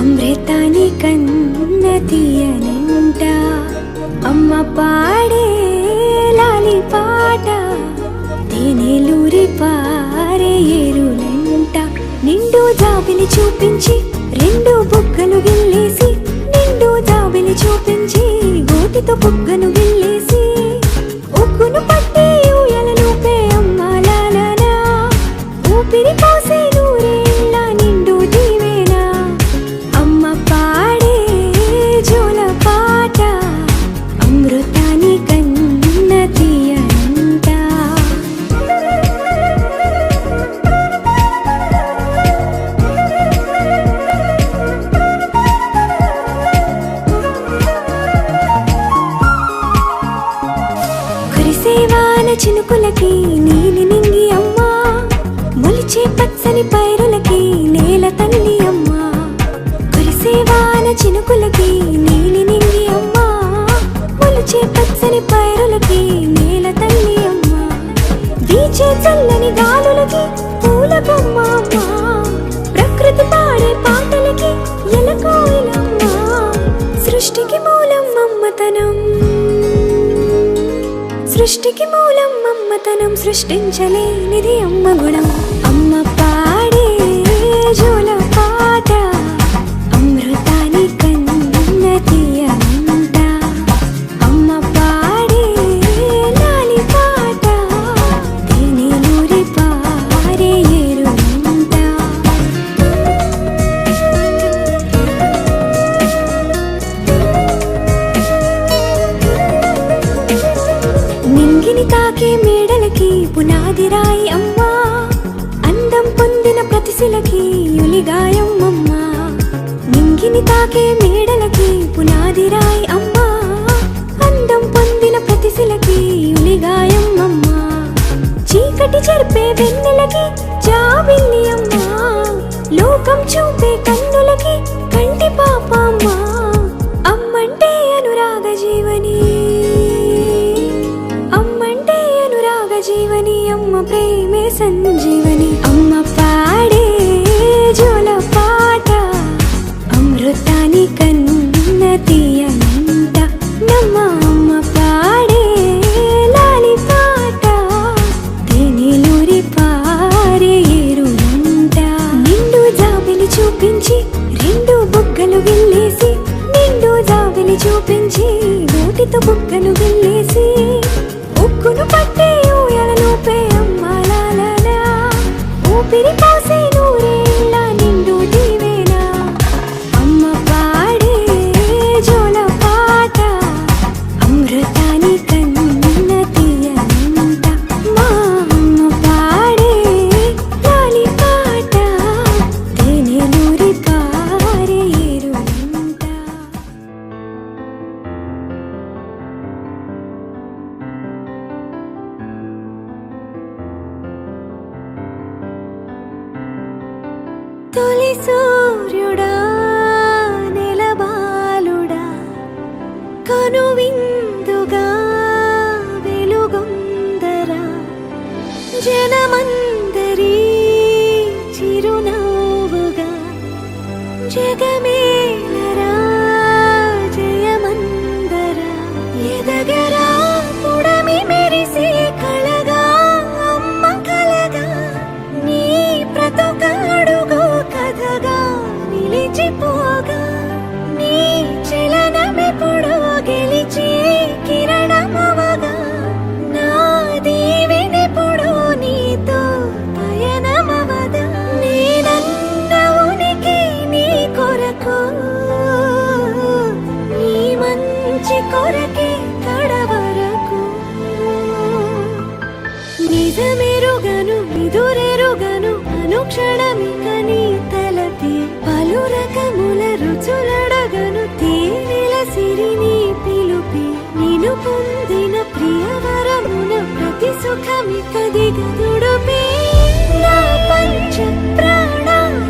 అమృతాని కన్న తీయనంట అమ్మ పాడే లాలి పాట తేనెలూరి పారే ఏరులంట నిండు జాబిలి చూపించి రెండు బుగ్గలు గిల్లేసి నిండు జాబిలి చూపించి గోటితో బుగ్గను గిల్లేసి ఉగ్గును పట్టి ఊయలలోపే అమ్మ లాలనా ఊపిరి పోసే నూరేళ్ళ నిండు దీవేనా అమ్మ పాడే జోల పాట అమృతాని కన్న తీయనంట కురిసేవాన చినుకులకి నీలి నింగి అమ్మా మొలిచే పచ్చని పైరులకి నేల తల్లి అమ్మా కురిసేవాన చినుకులకి నీలి నింగి అమ్మా మొలిచే పచ్చని పైరులకి నేల తల్లి అమ్మా వీచే చల్లని గాలులకి పూల బొమ్మ అమ్మా ప్రకృతి పాడే పాటలకి ఎలకోయిలమ్మా సృష్టికి మూలం అమ్మతనం సృష్టికి మూలం అమ్మతనం సృష్టించలేనిది అమ్మ గుణం అమ్మ పాడే జోల పాట అమృతాని కన్న తీయనంట అమ్మ పాడే లాలి పాట తేనెలూరి పారే ఏరులంట నింగిని తాకే మేడలకి పునాది రాయి అమ్మా అందం పొందిన ప్రతిశిలకి యులిగాయం అమ్మా నింగిని తాకే మేడలకి పునాది రాయి అమ్మా అందం పొందిన ప్రతిశిలకి యులిగాయం అమ్మా చీకటి చెరిపే వెన్నెలకి జాబిల్లి అమ్మా లోకం చూపే కన్నులకి కంటి పాప అమ్మా అమ్మంటే అనురాగ జీవని అమ్మంటే అనురాగ జీవని అమ్మ ప్రేమే సంజీవని అమ్మ పాడే జోల పాట అమృతాని కన్న తీయనంట నమ్మ అమ్మ పాడే లాలి పాట తేనెలూరి పారే ఏరులంట నిండు జాబిలి చూపించి రెండు బుగ్గలు గిల్లేసి నిండు జాబిలి చూపించి గోటితో బుగ్గను గిల్లేసి ఉక్కును పట్టి ఊయలలోపే అమ్మ లాలనా ఊపిరి పోసే నూరేళ్ళ నిండు దీవేనా అమ్మ పాడే జోల పాట అమృతాని కన్న తీయనంట మా అమ్మ పాడే లాలి పాట తేనెలూరి పారే ఏరులంట తొలి సూర్యుడా నెలబాలుడా కనువిందుగా వెలుగొందరా జనమందరి చిరునవ్వుగా జగమేలరా జయమందరా ఎదగరా పుడమి మెరిసే కళగా అమ్మ కలగా నీ బ్రతుకడుగో కథగా నిలిచిపోగా నీ చలనమెప్పుడు గెలిచే కిరణమవగా నా దీవెనెప్పుడు నీతో పయనమవదా నేనన్న ఉనికి నీ కొరకు నీ మంచి కొరకే కడవరకు నిజమెరుగను నిదురెరుగను అనుక్షణమిక నీ తలపి పలు రకముల రుచులడగను తేనెల సిరి నీ పిలుపి నిను పొందిన ప్రియవరమున ప్రతి సుఖమిక దిగదుడుపి నా పంచ ప్రాణాల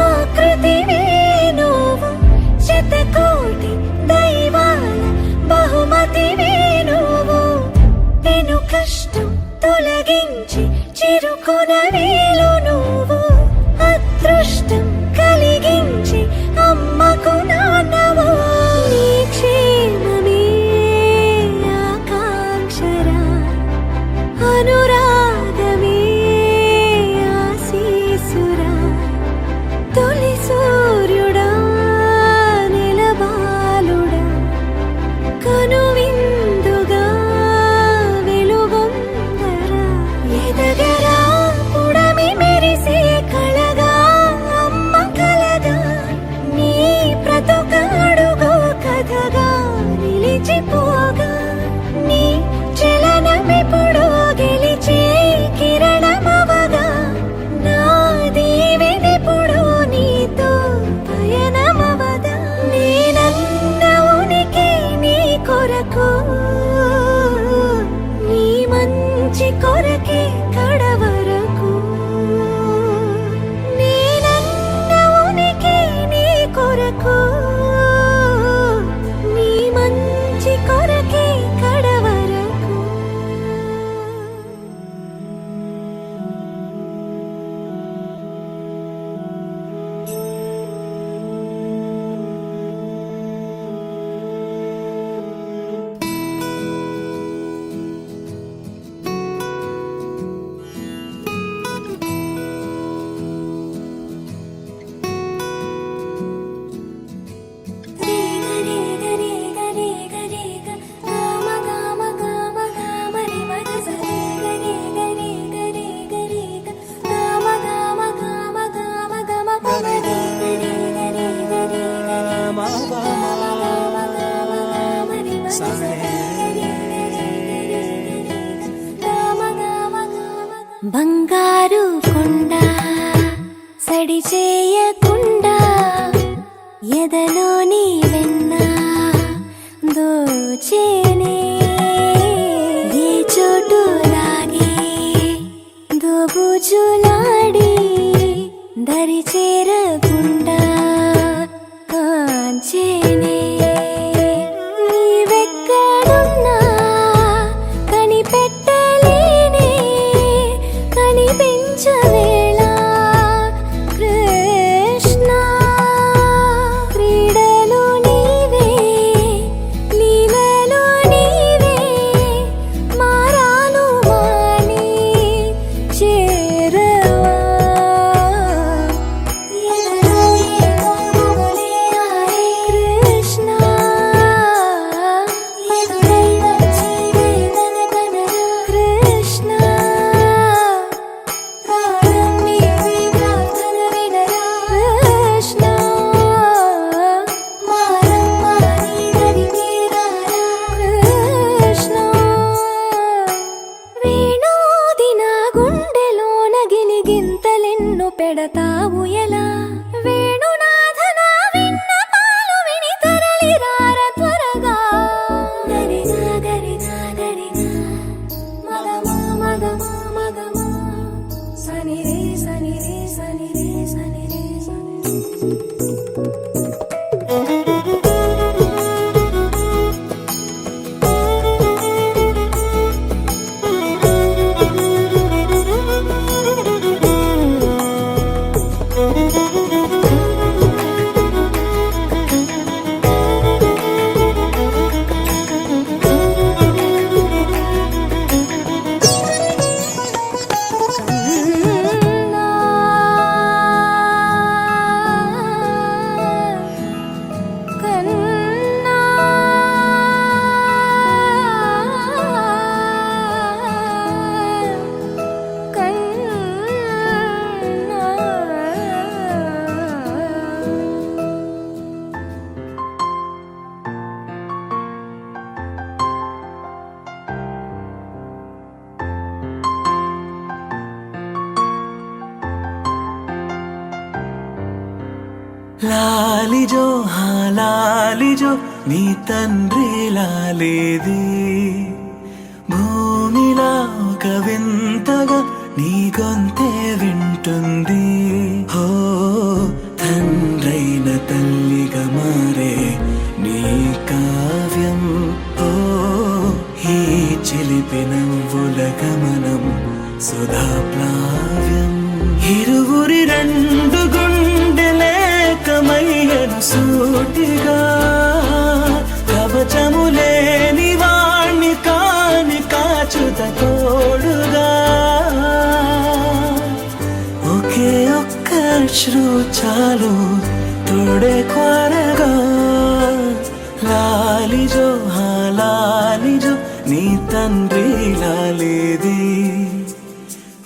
ఆకృతివే నువ్వు శతకోటి దైవాల బహుమతివే నువ్వు పెను కష్టం తొలగించి చిరుకొన వేలు నువ్వు అదృష్టం కలిగించి అమ్మ నీ మంచి కొరకే కడవరకు నేనన్న ఉనికి నీ కొరకు నీ మంచి కొరకే కడవరకు బంగారు కొండ సడి చేయకుండా ఎదలోని వెన్న దోచేనే ఏ చోటు లాగే దోబుజులాడి దరి చేరకుండా కాంచేనే నీవెక్కడున్నా కనిపెట్టలేనే కనిపించవేళ కృష్ణ క్రీడలు నీవే లీలలు నీవే మారాను మాని చేరవా ఎదలో ఏదో మొగలే ఆడే కృష్ణ ఎదురై వచ్చి వేదన కనరా కృష్ణ ప్రాణం నీవే ప్రార్థన వినరా కృష్ణ మారమ్మ నీ దరికి రారా కృష్ణ వేణోది నా గుండెలోన గిలిగింతలెన్ను పెడతావు ఎలా వేణునాథ నా విన్నపాలు విని తరలి రార త్వరగా గరిగా గరిగా గరిగా మగమా మగమా మగమా సని రే సని రే సని రే సని రే సని కన్నా లాలిజో లాలిజో నీ తండ్రి లాలేది భూమిలా ఒక వింతగా నీ గొంతే వింటుంది హో తండ్రైన తల్లిగా మారే నీ కావ్యం ఓ ఈ చిలిపి నవ్వుల గమనం సుధా ప్లావ్యం ఇరువురి రెండు గుండెలేకమయ్యను సూటిగా కవచములేని వాణ్ణి కాని కాచుత తోడుగా ఒకే ఒక్క అశ్రు చాలు తోడే కొరగా లాలిజో లాలిజో నీ తండ్రి లాలేది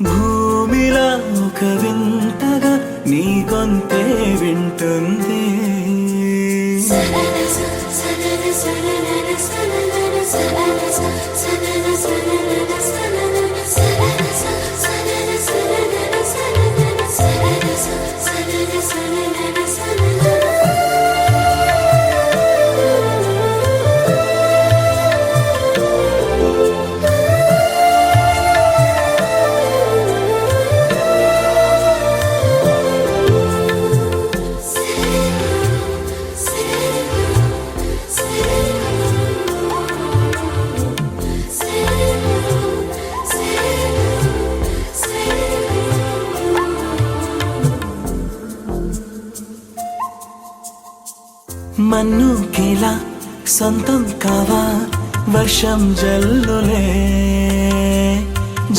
భూమిలా ఒక వింతగా నీ గొంతే వింటుంది మన్నుకిలా సొంతం కావా వర్షం జల్లులే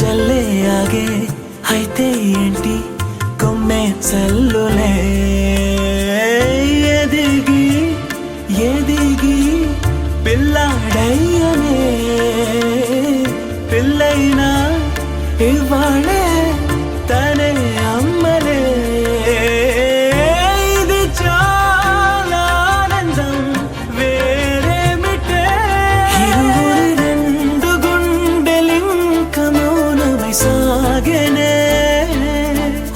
జల్లే ఆగే అయితే ఏంటి కొమ్మే చల్లులే ఎదిగి ఎదిగి పిల్లాడయ్యనే పిల్లైనా ఇవాళే తనే అమ్మలే ఇది చాలా ఆనందం వేరేమిటే ఇరువురి రెండు గుండెలింక మౌనమై సాగెనే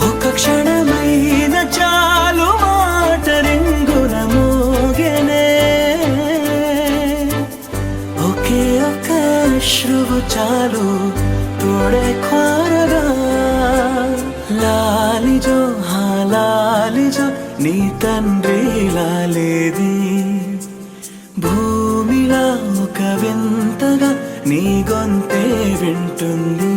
ఒక క్షణమైన చాలు మాట రింగున మోగెనే ఒకే ఒక అశ్రువు చాలు తోడే ఖారగా లాలిజో హాలాలిజో నీ తండ్రి లాలేది భూమిలా ఒక వింతగా నీ గొంతే వింటుంది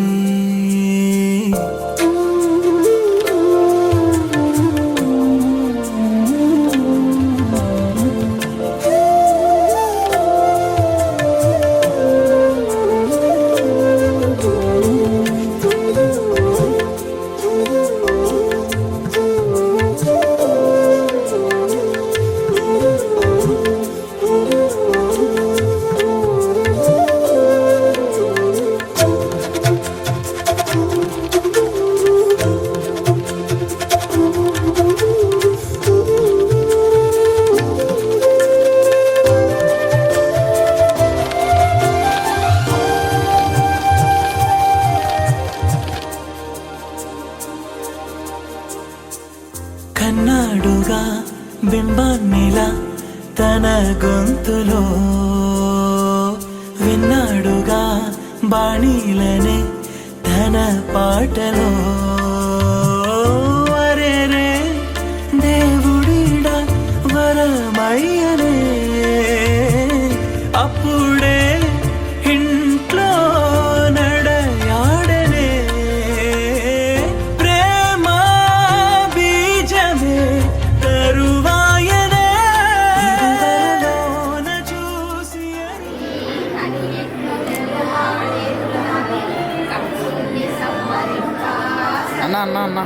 కన్నాడుగా బింబాన్నిలా తన గొంతులో విన్నాడుగా బాణీలనే తన పాటలో అరేరే దేవుడిడా వరమయ్యనే అప్పుడే ఇంట్లో నడయాడనే ప్రేమ బీజమే తరువాయనే ఇదివరలోన చూసి అన్నా అన్నా అన్నా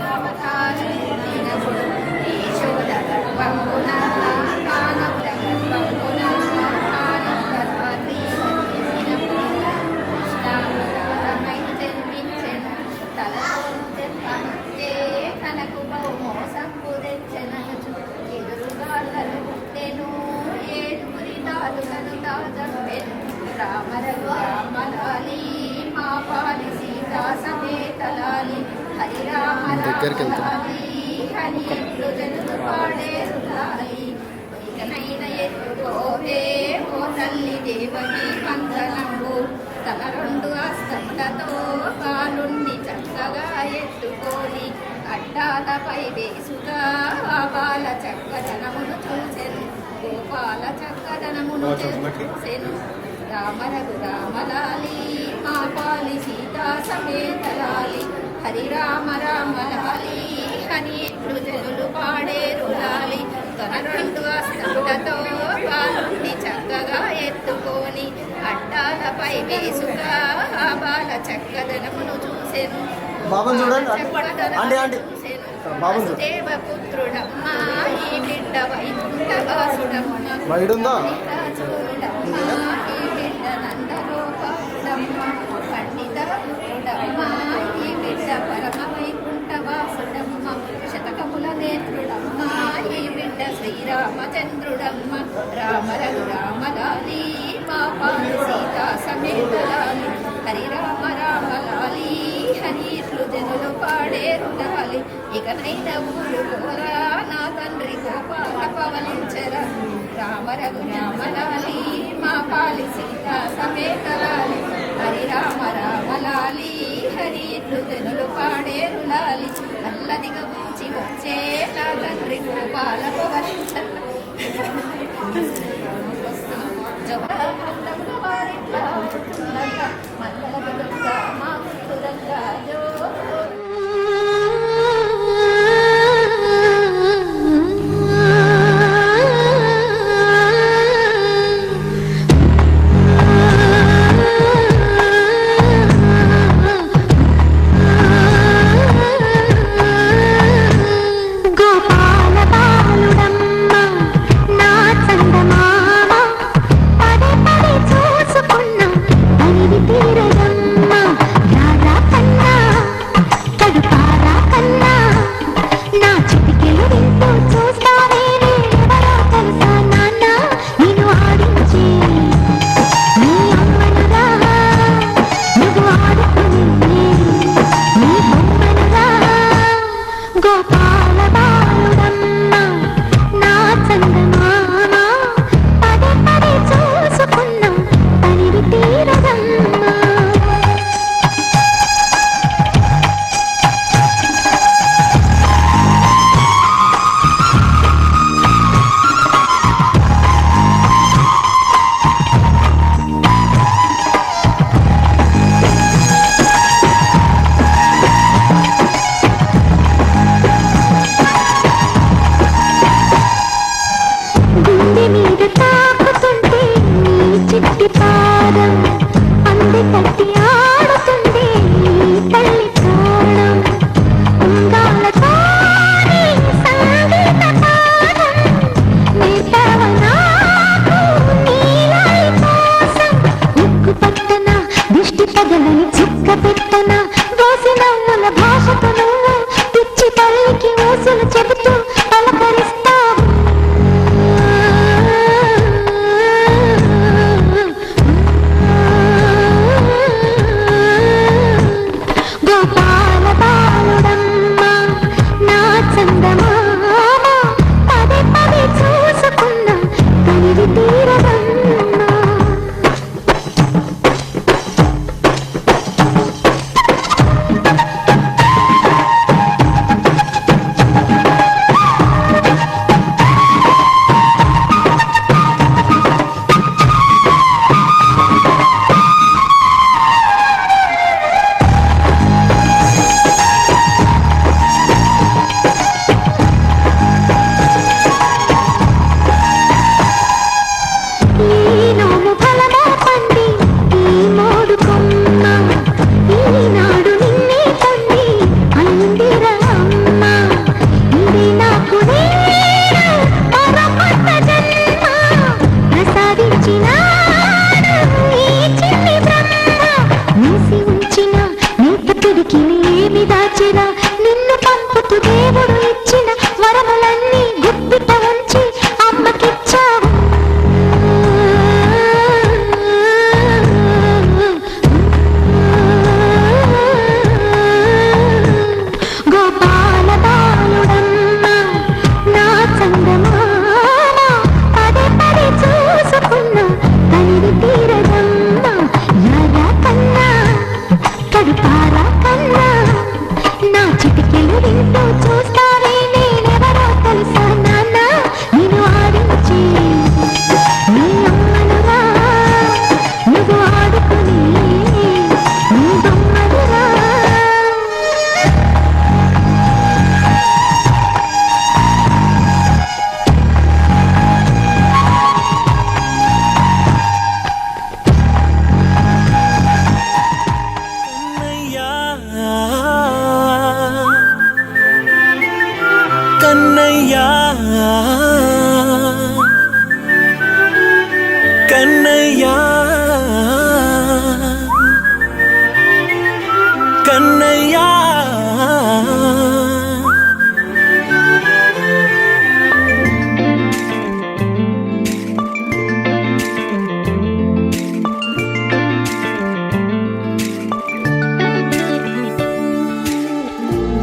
దగ్గరికి వెళ్తాం తన రెండు అస్తములతో కాలుండి చక్కగా ఎత్తుకొని అడ్డాలపై వేసుగా బాల చక్కదనమును చూసెను గోపాల చక్కదనమును చూసెను రామరఘు రామలాలి మా పాలి సీతా సమేతలాలి హరి రామ రామలాలి అని జనులు పాడేరు లాలి తన రెండు అస్తములతో కాలుండి చక్కగా ఎత్తుకొని అడ్డాలపై వేసుగా బాల చక్కదనమును చూసెను బాబుని చూడండి ఆంటీ దేవపుత్రుడమ్మా ఈ బిడ్డ వైకుంఠవాసుడమ్మా వైడుందా చూడమ్మా ఈ బిడ్డ నందగోపాలుడమ్మా పండిత పుత్రుడమ్మా ఈ బిడ్డ పరమ వైకుంఠవాసుడమ్మా శతకముల నేత్రుడమ్మా ఈ బిడ్డ శ్రీరామచంద్రుడమ్మ రామరఘు రామలాలి మా పాలు సీతా సమేతలాలి హరి రామ రామలాలి హరిట్లు జనులు పాడేరు లాలి ఇకనైనా ఊరు కోరా నా తండ్రి గోపాల పవలించరా రామరఘు రామలాలి మా పాలి సీతా సమేతలాలి హరి రామ రామలాలి హరిట్లు జనులు పాడేరు లాలి నల్లదిగా పూచి వచ్చే నా తండ్రి గోపాల పవలించరా వదలని చుక్క పెట్టన దోసి నవ్వుల భాషకు నువ్వు పిచ్చి తల్లికి ఊసులు చెబుతూ పలకరిస్తావు గోపాల బాలుడమ్మ నా చందమామ పదే పదే చూసుకున్న తనివి తీరదమ్మ నిన్ను పంపుతూ దేవుడు ఇచ్చిన వరములన్నీ గుప్పిట ఉంచి అమ్మకిచ్చావు గోపాల బాలుడమ్మ నా చందమామ పదే పదే చూసుకున్న తనివి తీరదమ్మ యారా కన్నా కడుపారా కన్నా నా చిటికెలు వింటూ చూస్తావే నేనెవరో తెలుసా నాన్న నేను ఆడించి నీ అమ్మనురా నువ్వు ఆడుకుని నీ బొమ్మనురా కన్నయ్యా కన్నయ్యా కన్నయ్యా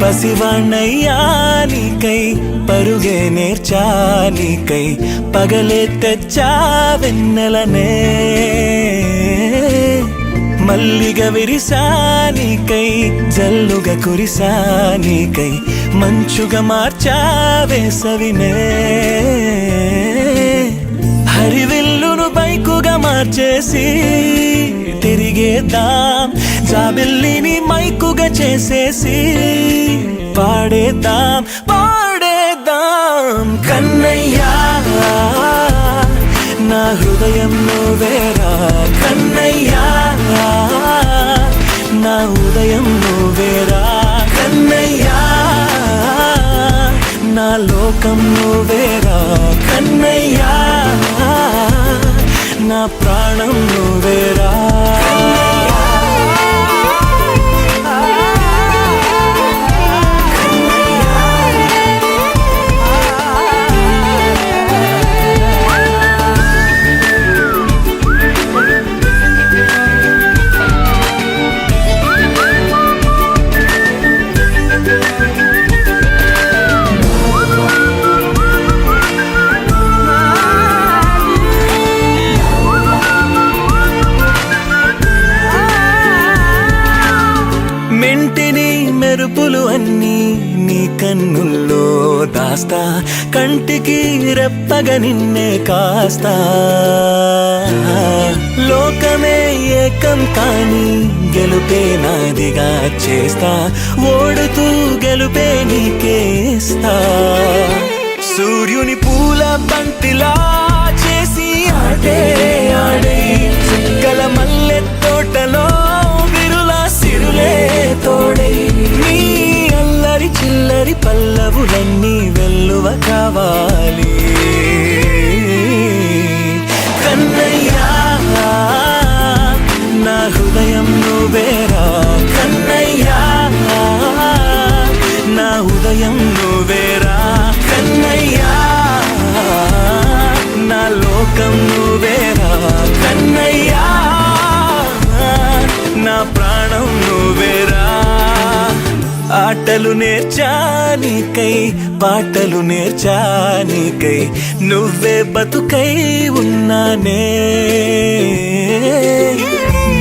పసివాణ్ణయ్యా నీకై పరుగే నేర్చానికై పగలే తెచ్చా వెన్నెలనే మల్లిగ విరిసానికై జల్లుగా కురిసానికై మంచుగా మార్చా వేసవినే హరివిల్లును బైకుగా మార్చేసి తిరిగేద్దాం జాబిల్లిని మైకుగా చేసేసి పాడేద్దాం పాడేద్దాం కన్నయ్యా నా హృదయం నువ్వేరా కన్నయ్యా నా ఉదయం నువ్వేరా కన్నయ్యా నా లోకం నువ్వేరా కన్నయ్యా నా ప్రాణం నువ్వేరా మెంటిని మెరుపులు అన్నీ నీ కన్నుల్లో దాస్తా కంటికి రెప్పగా నిన్నే కాస్తా లోకమే ఏకం కాని గెలుపే నాదిగా చేస్తా ఓడుతూ గెలుపే నీకేస్తా సూర్యుని పూల బంతిలా చేసి ఆడే ఆడే చుక్కల మల్లె తోటలో విరులా సిరులే తోడే నీ అల్లరి చిల్లరి పల్లవులన్నీ వెల్లువ కావాలి కన్నయ్యా నా హృదయం నువ్వేరా కన్నయ్యా, నా ఉదయం నువ్వేరా కన్నయ్యా, నా లోకం నువ్వేరా కన్నయ్యా, నా ప్రాణం నువ్వేరా. ఆటలు నేర్చానికై పాటలు నేర్చానికై నువ్వే బతుకై ఉన్నానే,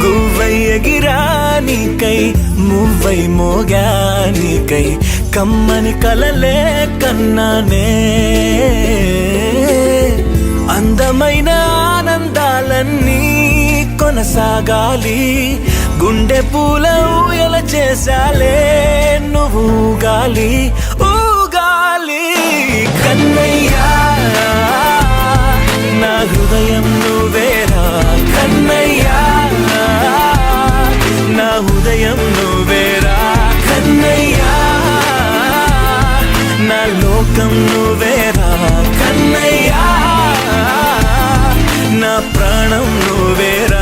గువ్వై ఎగిరానికై మువ్వై మోగానికై కమ్మని కలలే కన్నానే. అందమైన ఆనందాలన్నీ కొనసాగాలి, గుండె పూల ఊయల చేసాలే నువ్వు ఊగాలి ఊగాలి కన్నయ్యా, నా హృదయం నువ్వేరా కన్నయ్యా, నా ఉదయం నువ్వేరా కన్నయ్యా, నా లోకం నువ్వేరా కన్నయ్యా, నా ప్రాణం నువ్వేరా.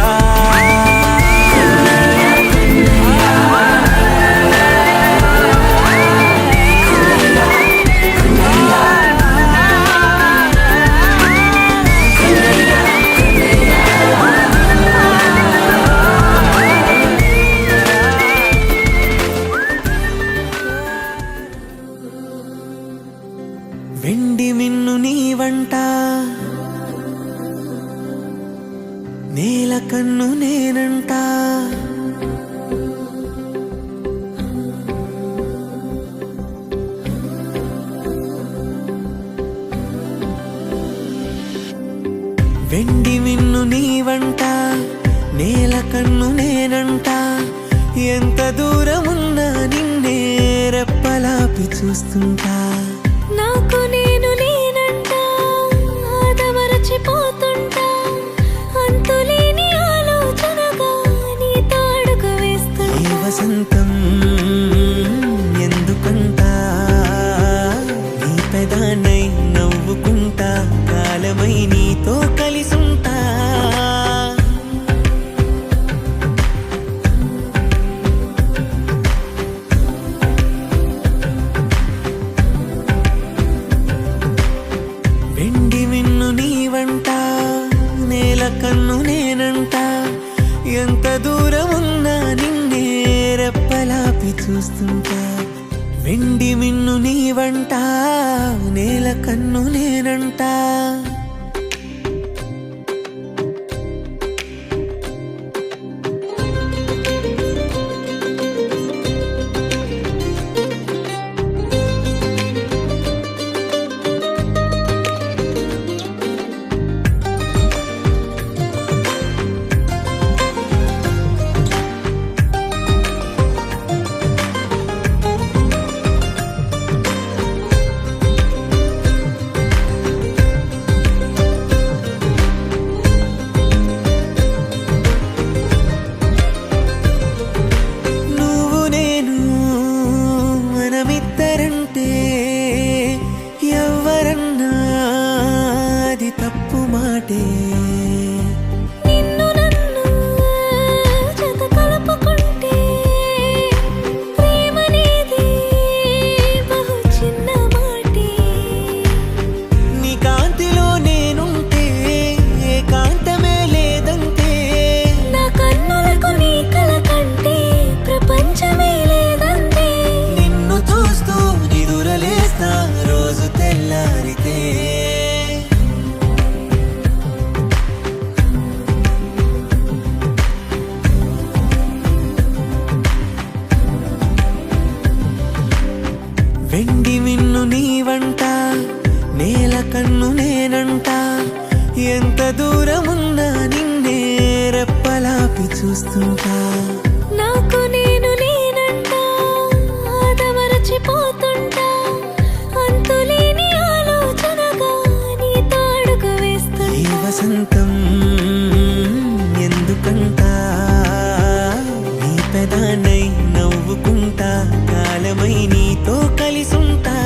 వెండి మిన్ను నీ వంట, నేల కన్ను నేనంట, వెండి మిన్ను నీ వంట, నేల కన్ను నేనంట, ఎంత దూరమున్నా నిన్నే రెప్పలాపి చూస్తుంటా. నాకు నేను నేనంట, ఆదమరచిపోతుంటా, అంతులేని ఆలోచనగా నీ తాడుకు వేస్తుంటా. ఈ వసంతం ఎందుకంట, నీ పెదానై నవ్వుకుంటా, కాలమై నీతో కలిసుంటా. వెండి మిన్ను నీ వంట, నేల కన్ను నేనంట, ఎంత దూరం ఉన్నా నిన్నే రెప్పలాపి చూస్తుంటా. వెండి మిన్ను నీ వంట, నేల కన్ను నేనంట. నిన్ను నన్ను జత కలుపుకుంటే ప్రేమనేది బహు చిన్న మాటే. నీ కాంతిలో నేనుంటే ఏకాంతమే లేదంటే, నా కన్నులకు నీ కల కంటే ప్రపంచమే లేదంటే. నిన్ను చూస్తూ నిదురలేస్తా రోజు తెల్లారితే. వెండి మిన్ను నీ వంట, నేల కన్ను నేనంట, ఎంత దూరమున్నా నిన్నే రెప్పలాపి చూస్తుంటా. నాకు నేను నేనంట, ఆదమరచిపోతుంటా, అంతులేని ఆలోచనగా నీ తాడుకు వేస్తుంటా. ఈ వసంతం ఎందుకంట, నీ పెదానై నవ్వుకుంటా, కాలమై నీతో కలిసుంటా.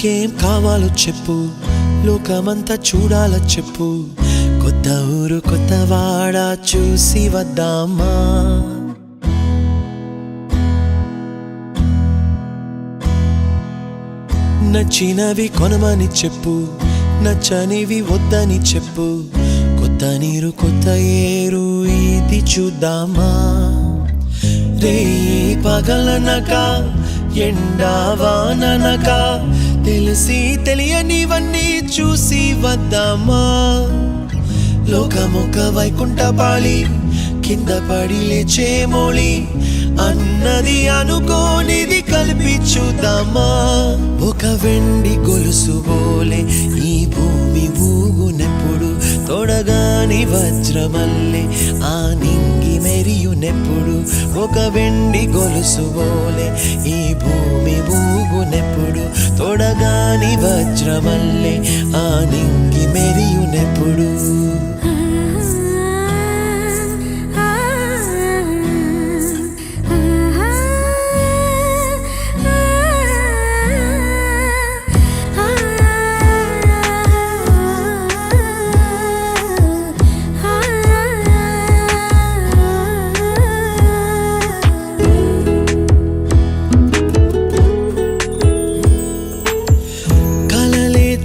నీకేం కావాలో చెప్పు, లోకమంతా చూడాలో చెప్పు, కొత్త ఊరు కొత్త వాడ చూసి వద్దామా. నచ్చినవి కొనమని చెప్పు, నచ్చనివి వద్దని చెప్పు, కొత్త నీరు కొత్త ఏరు ఇది చూద్దామా. రే పగలనక ఎండా వాననక తెలిసి తెలియనివన్నీ చూసి వద్దామా. లోకమొక వైకుంఠపాళి, కింద పడి లేచే మోళి, అన్నది అనుకోనిది కలిపి చూద్దామా. ఒక వెండి గొలుసు బోలే ఈ భూమి ఊగునెప్పుడు, తొడగాని వజ్రమల్లె ఆ నింగి మెరియునెప్పుడు. ఒక వెండి గొలుసు బోలే ఈ భూమి ఊగునెప్పుడు, తొడగాని వజ్రమల్లె ఆ నింగి మెరియునెప్పుడు.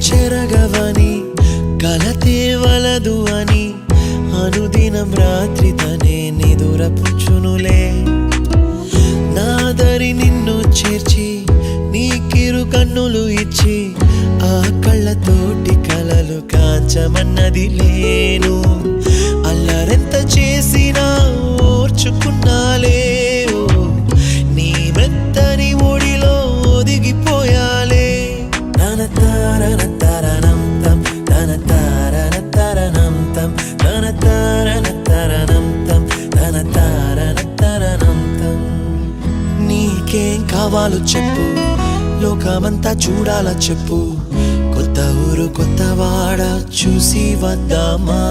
చెరగవని కలతే వలదు అని అనుదినం రాత్రి తనే నిదురపుచ్చునులే. నాదరి నిన్ను చేర్చి నీకిరు కన్నులు ఇచ్చి, ఆ కళ్ళతోటి కలలు కాంచమన్నది లేను. అల్లరెంత చేసినా ఓర్చుకున్నాలే, నీ మెత్తని ఒడిలో ఒదిగిపోయాలే. తన తారన తరణం తం, తన తారన తరణం తం, తన తారన తరణం తం, తన తారన తరణం తం. నీకేం కావాలో చెప్పు, లోకమంతా చూడాలా చెప్పు, కొత్త ఊరు కొత్త వాడ చూసి వద్దామా.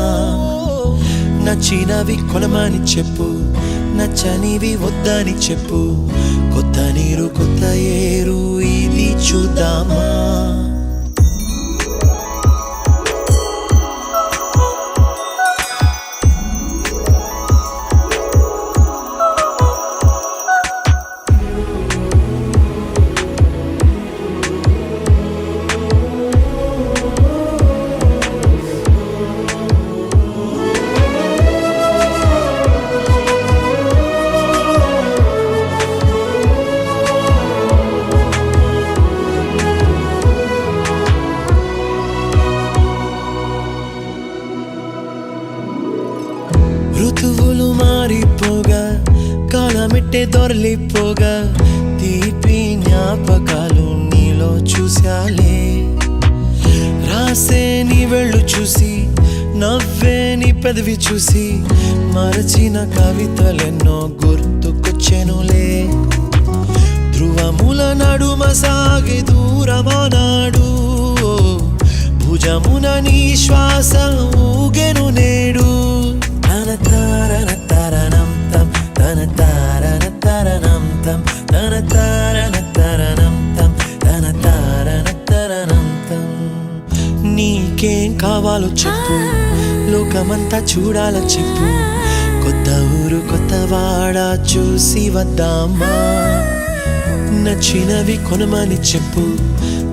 నచ్చినవి కొనమని చెప్పు, నచ్చనివి వద్దని చెప్పు, కొత్త నీరు కొత్త ఏరు ఇది చూద్దామా. ఋతువులు మారిపోగా కాలమెట్టే దొరలిపోగా, తీపి జ్ఞాపకాలు నీలో చూశాలే. రాసే నీ వెళ్ళు చూసి, నవ్వే నీ పెదవి చూసి, మరచిన కవితలెన్నో గుర్తుకొచ్చెనులే. ధ్రువముల నడుమ సాగి దూరమానాడు, భుజమున నీ శ్వాస ఊగెను నేడు. తన తారన తరణం తం, తన తారన తరణం తం, తన తారన తరణం తం, తన తారన తరణం తం. నీకేం కావాలో చెప్పు, లోకమంతా చూడాలో చెప్పు, కొత్త ఊరు కొత్త వాడ చూసి వద్దామా. నచ్చినవి కొనమని చెప్పు,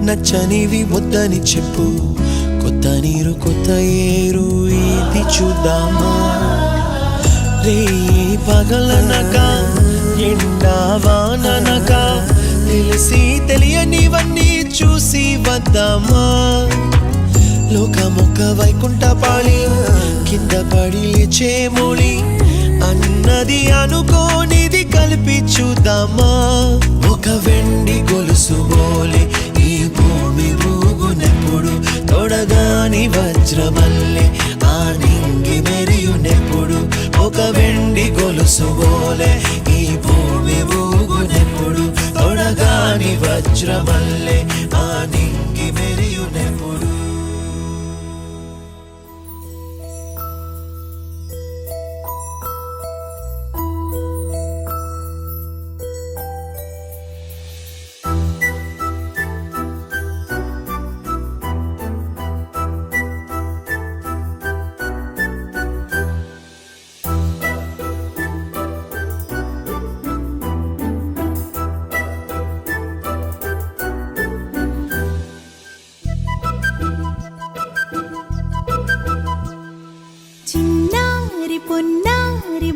నచ్చనివి వద్దని చెప్పు, కొత్త నీరు కొత్త ఏరు ఇది చూద్దామా. రే పగలనక ఎండా వాననక తెలిసి తెలియనివన్నీ చూసి వద్దామా. లోకమొక వైకుంఠపాళి, కింద పడి లేచే మోళి, అన్నది అనుకోనిది కలిపి చూద్దామా. ఒక వెండి గొలుసు బోలే ఈ భూమి ఊగునెప్పుడు, తొడగాని వజ్రమల్లె ఆ నింగి మెరియునెప్పుడు. ఒక వెండి గొలుసు బోలే ఈ భూమి ఊగునెప్పుడు, తొడగాని వజ్రమల్లె ఆ నింగి మెరియునెప్పుడు.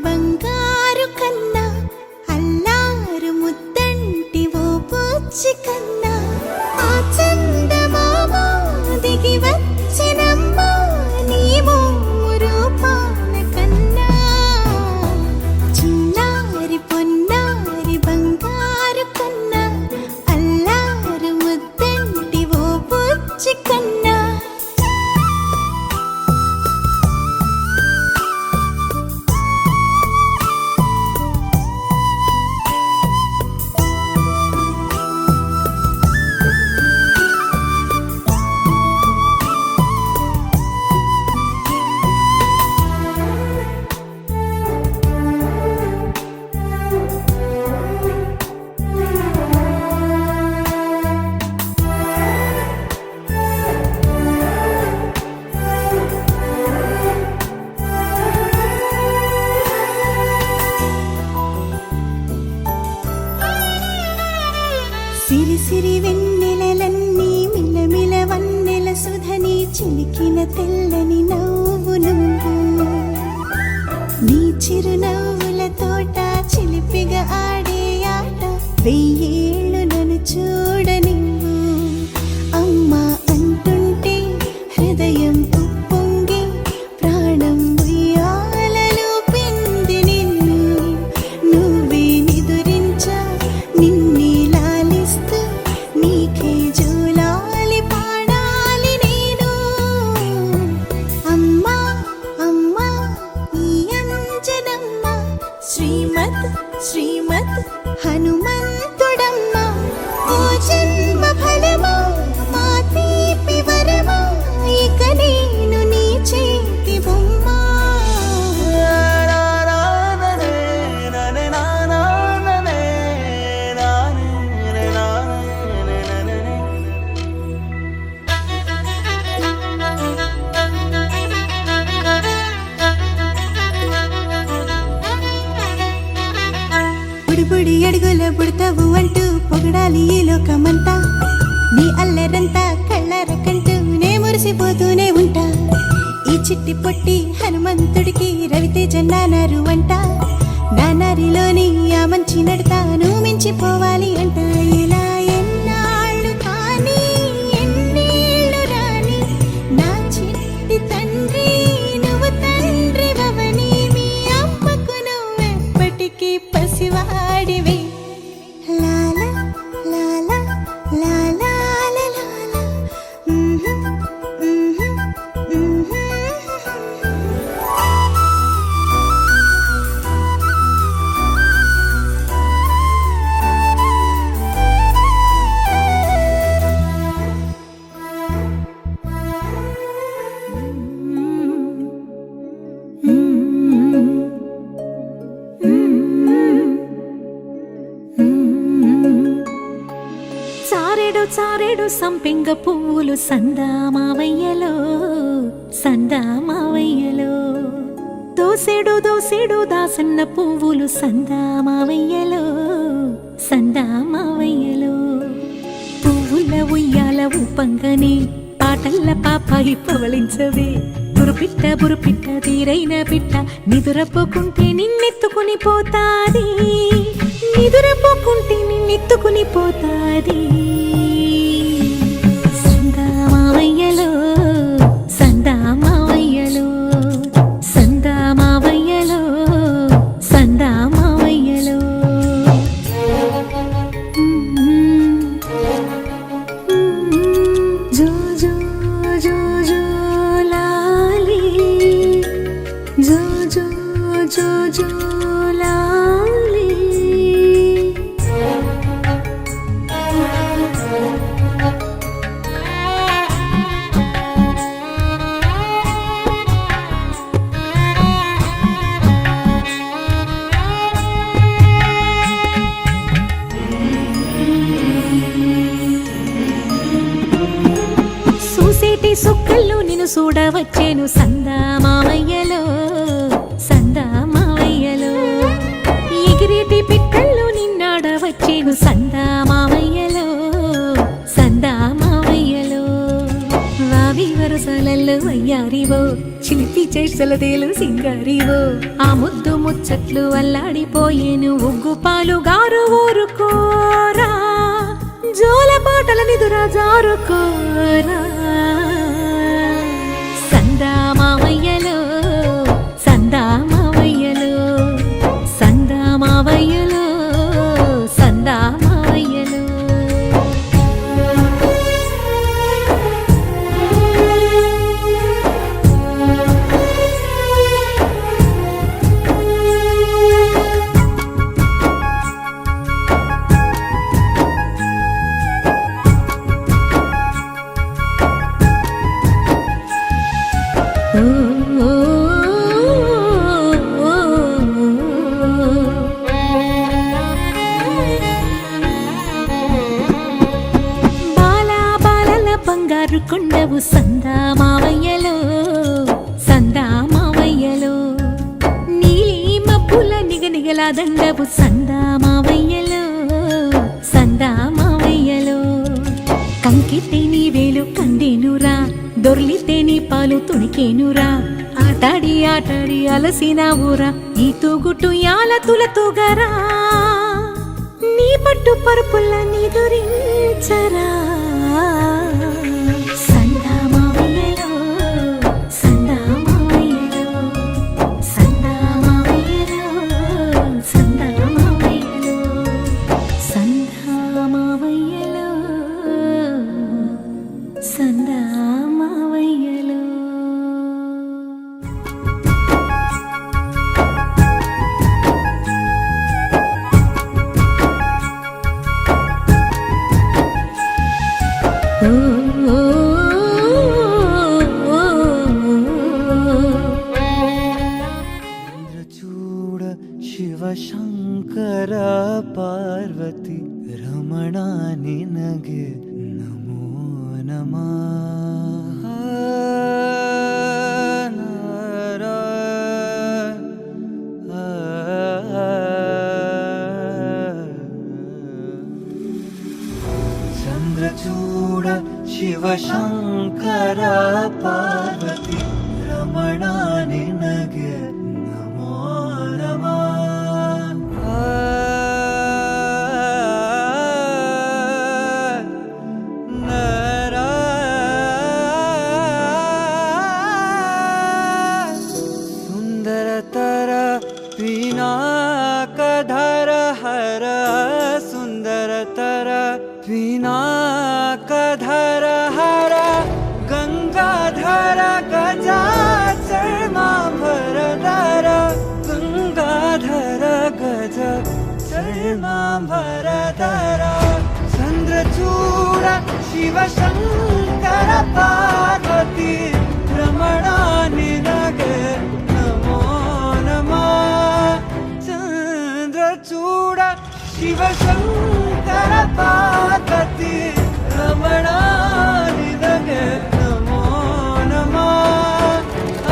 బంగారు కన్నా అల్లారు ముద్దంటి ఓ పూచి కన్నా ఆ చందమామ దిగి వచ్చినమ్మా నీ రూపాల కన్నా చిన్నారి పొన్నారి బంగారు కన్నా అల్లారు ముద్దంటి ఓ పూచి కన్నా సిరి సిరి వెన్నెలలన్నీ మిలమిల వన్నెల సుధని చిలికిన తెల్లని నవ్వు నువ్వు నీ చిరునవ్వుల తోట చిలిపిగా ఆడే ఆట వెయ్యేళ్ళు నన్ను చూడనివ్వు అమ్మా అంటుంటే హృదయం ఉప్పొంగి ప్రాణం ఉయ్యాలలో పిండి నిన్ను నువ్వే నిదురించా నిన్నే లాలిస్తూ నీకే జూలాలి పాడాలి నేను అమ్మా అమ్మా ఈ అంజనమ్మ శ్రీమద్ శ్రీమద్ హనుమంతుడమ్మ ఓ జన్మ ఫలమా మా తీపి వరమా ఇక నేను నీ చేతి బొమ్మ బుడిబుడి అడుగుల బుడతావు అంటూ పొగడాలి ఈ లోకమంతా నీ అల్లరంతా కళ్ళరకంటూ నే మురిసిపోతూనే ఉంటా ఈ చిట్టి పొట్టి హనుమంతుడికి రవితేజ నానారు అంట నానారిలోని ఆ మంచి నడతాను మించిపోవాలి అంట ఇలా ఎన్నాళ్ళు కానీ ఎన్నేళ్ళు రాని నా చిట్టి తండ్రి నువ్వు తండ్రి భవని మీ అమ్మకు నువ్వెప్పటికీ పసివాడివి లాలా లాలా లాలా లాలా చారెడు చారెడు సంపెంగ పువ్వులు సందామావయ్యలో సందామావయ్యలో దోసెడు దోసెడు దాసన్న పువ్వులు సందామావయ్యలో సందామావయ్యలో పువ్వుల ఉయ్యాల ఊపంగని పాటల్ల పాపాయి పవళించవే బురుపిట్ట తీరైన పిట్ట నిదురపోకుంటే నిన్నెత్తుకుని పోతాది నిదురపోకుంటే నిన్నెత్తుకుని పోతాది సందామావయ్యలో సందామావయ్యలో సందామావయ్యలో సందామావయ్యలో జో జో జో జో లాలి జో జో జో జో లాలి చూసేటి సుక్కల్లో నిన్ను చూడవచ్చేను సందామావయ్యలో సందామావయ్యలో ఎగిరేటి పిట్టల్లో నిన్నాడవచ్చేను సందామావయ్యలో సందామావయ్యలో వావివర సరసాలల్లో అయ్యారివో చిలిపి చేష్టలదేలు సింగారివో ఆ ముద్దు ముచ్చట్లు అల్లాడిపోయేను ఉగ్గు పాలు గారు ఊరుకోరా జోల పాటల నిదురా జారుకోరా సందా మావయ్యలో సందా మావయ్యలో సందా మావయ్యలో సందా మావయ్యలో బంగారు కొండవు సందా మావయ్యలో సందా మావయ్యలో నీలి మబ్బుల నిగనిగలా దండవు సందా మావయ్యలో సందా మావయ్యలో కంకితే నీ వేలు కండేనురా దొర్లితే నీ పాలు తుణికేనురా ఆటాడి ఆటాడి అలసినావురా ఈ తూగుటు యాల తులతూగరా నీ పట్టు పరుపుల్ల నీ దురించరా సందా మావయ్యలో సందా మావయ్యలో సందా మావయ్యలో సందా మావయ్యలో సందా మావయ్యలో సందా మావయ్యలో చూడ ಶಿವಶಂಕರ ಪಾರ್ವತಿ ರಮಣ ನಿನಗೆ ನಮೋ ನಮಃ ಚಂದ್ರಚೂಡ ಶಿವಶಂಕರ ಪಾರ್ವತಿ ರಮಣ ನಿನಗೆ ನಮೋ ನಮಃ ಸುಂದರತರ ಪಿನಾಕಧರ ಹರ ಸುಂದರತರ ಪಿನಾಕಧರ ಹರ ಗಂಗಾಧರ ಗಜಾಚರ್ಮಾಂಬರಧರ ಗಂಗಾಧರ ಗಜ ಚರ್ಮಾಂಬರಧರ ಚಂದ್ರಚೂಡ ಶಿವಶಂಕರ ಪಾರ್ವತಿ ರಮಣ ನಿನಗೆ ನಮೋ ನಮಃ ಚಂದ್ರಚೂಡ ಶಿವಶಂಕರ ಪಾರ್ವತಿ ರಮಣ ನಿನಗೆ ನಮೋ ನಮಃ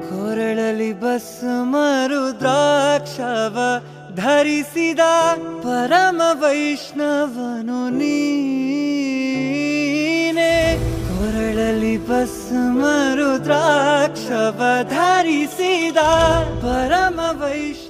ಕೊರಳಲಿ ಭಸ್ಮರು ದ್ರಾಕ್ಷವ ಧರಿಸಿದ ಪರಮ ವೈಷ್ಣವನು ನೀನೆ ಕೊರಳಲಿ ಭಸ್ಮರು ದ್ರಾಕ್ಷವ ಧರಿಸಿದ ಪರಮ ವೈಷ್ಣವ